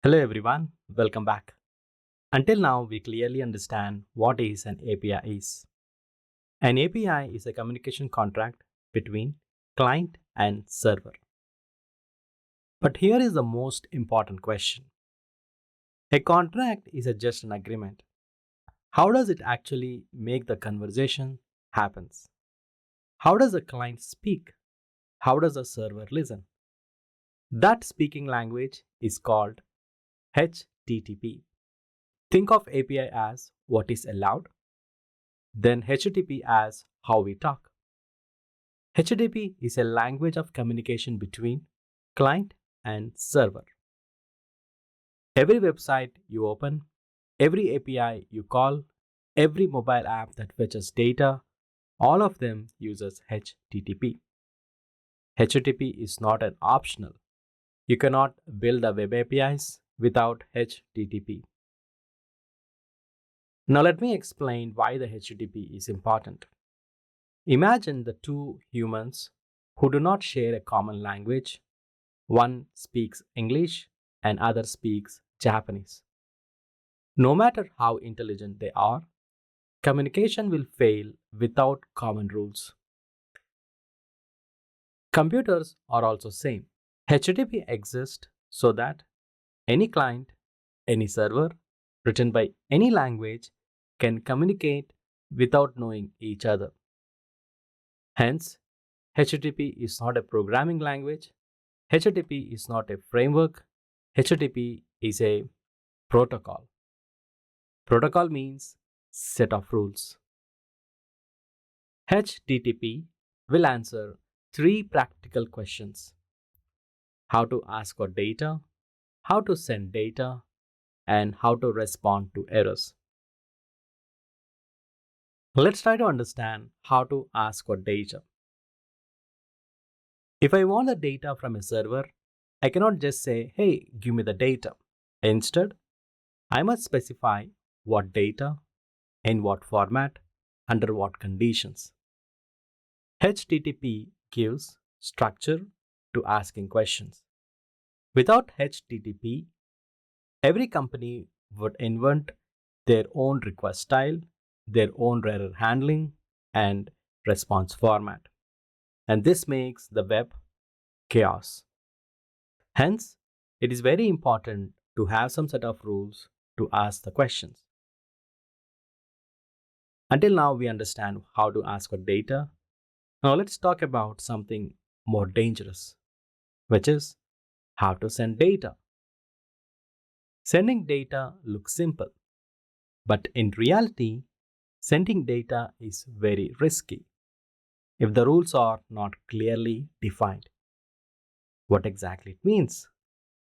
Hello everyone, welcome back. Until now, we clearly understand what is an API is. An API is a communication contract between client and server. But here is the most important question. A contract is just an agreement. How does it actually make the conversation happens? How does the client speak? How does the server listen? That speaking language is called HTTP. Think of API as what is allowed, then HTTP as how we talk. HTTP is a language of communication between client and server. Every website you open, every API you call, every mobile app that fetches data, all of them uses HTTP. HTTP is not an optional. You cannot build a web APIs without HTTP. Now let me explain why the HTTP is important. Imagine the two humans who do not share a common language. One speaks English and other speaks Japanese. No matter how intelligent they are, communication will fail without common rules. Computers are also same. HTTP exists so that any client, any server written by any language can communicate without knowing each other. Hence, HTTP is not a programming language. HTTP is not a framework. HTTP is a protocol. Protocol means set of rules. HTTP will answer three practical questions: how to ask for data, how to send data, and how to respond to errors. Let's try to understand how to ask for data. If I want the data from a server, I cannot just say, hey, give me the data. Instead, I must specify what data, in what format, under what conditions. HTTP gives structure to asking questions. Without HTTP, every company would invent their own request style, their own error handling, and response format. And this makes the web chaos. Hence, it is very important to have some set of rules to ask the questions. Until now, we understand how to ask for data. Now, let's talk about something more dangerous, which is how to send data. Sending data looks simple, but in reality, sending data is very risky if the rules are not clearly defined. What exactly it means?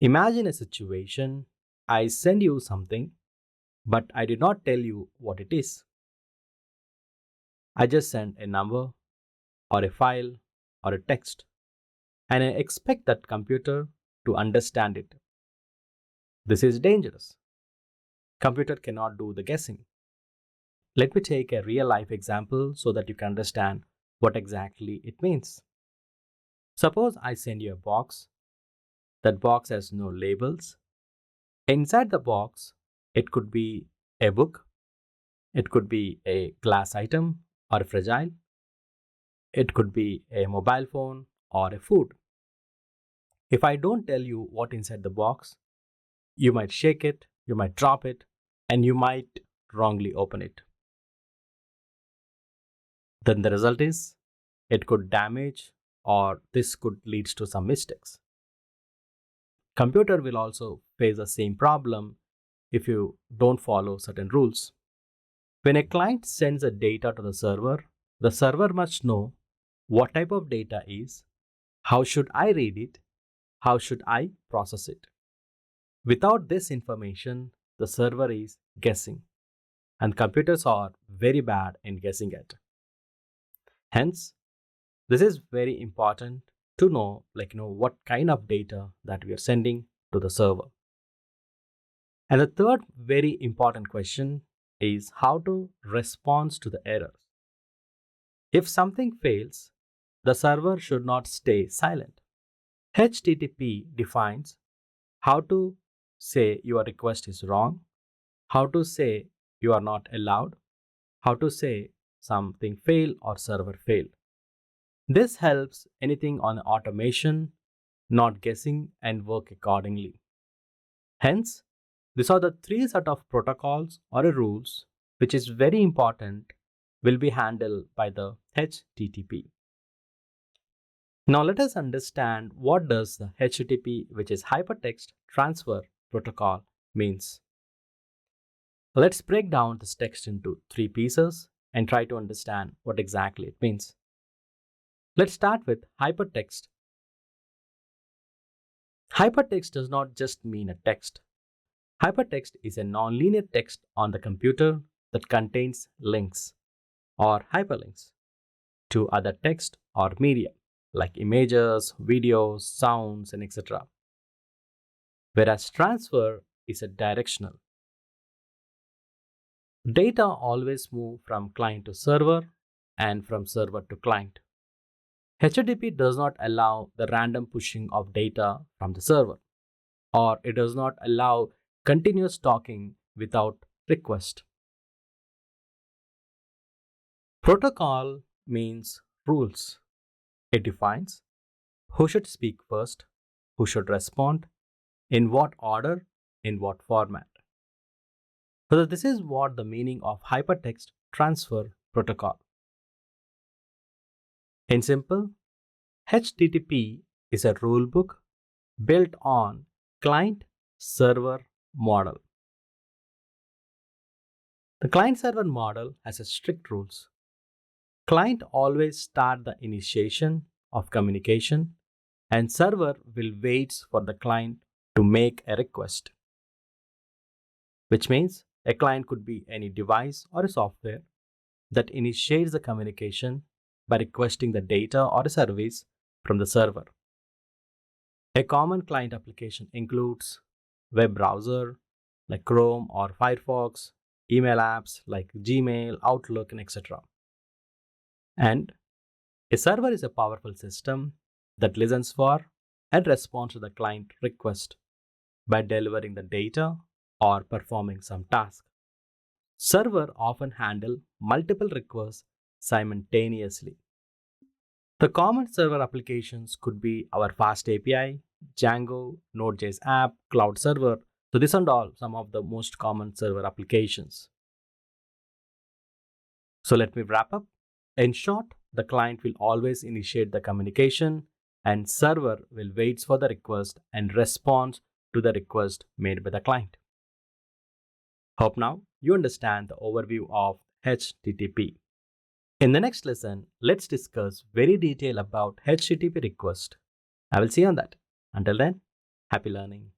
Imagine a situation: I send you something, but I did not tell you what it is. I just send a number or a file or a text, and I expect that computer to understand it. This is dangerous. Computer cannot do the guessing. Let me take a real life example so that you can understand what exactly it means. Suppose I send you a box. That box has no labels. Inside the box, it could be a book, it could be a glass item or a fragile, it could be a mobile phone or a food. If I don't tell you what inside the box, you might shake it, you might drop it, and you might wrongly open it. Then the result is it could damage, or this could lead to some mistakes. Computer will also face the same problem if you don't follow certain rules. When a client sends a data to the server must know what type of data is, how should I read it, how should I process it. Without this information, the server is guessing, and computers are very bad in guessing it. Hence, this is very important to know, what kind of data that we are sending to the server. And the third very important question is how to respond to the errors. If something fails, the server should not stay silent. HTTP defines how to say your request is wrong, how to say you are not allowed, how to say something fail or server fail. This helps anything on automation, not guessing, and work accordingly. Hence, these are the three set of protocols or rules which is very important will be handled by the HTTP. Now let us understand what does the HTTP, which is Hypertext Transfer Protocol, means. Let's break down this text into three pieces and try to understand what exactly it means. Let's start with hypertext. Hypertext does not just mean a text. Hypertext is a nonlinear text on the computer that contains links or hyperlinks to other text or media like images, videos, sounds, and etc. Whereas transfer is a directional. Data always move from client to server and from server to client. HTTP does not allow the random pushing of data from the server, or it does not allow continuous talking without request. Protocol means rules. It defines who should speak first, who should respond, in what order, in what format. So this is what the meaning of Hypertext Transfer Protocol. In simple, HTTP is a rulebook built on client-server model. The client-server model has a strict rules. Client always start the initiation of communication and server will wait for the client to make a request. Which means a client could be any device or a software that initiates the communication by requesting the data or a service from the server. A common client application includes web browser like Chrome or Firefox, email apps like Gmail, Outlook, and etc. And a server is a powerful system that listens for and responds to the client request by delivering the data or performing some task. Server often handle multiple requests simultaneously. The common server applications could be our FastAPI, Django, Node.js app, Cloud Server. So these are all some of the most common server applications. So let me wrap up. In short, the client will always initiate the communication and server will wait for the request and respond to the request made by the client. Hope now you understand the overview of HTTP. In the next lesson, let's discuss very detail about HTTP request. I will see you on that. Until then, happy learning.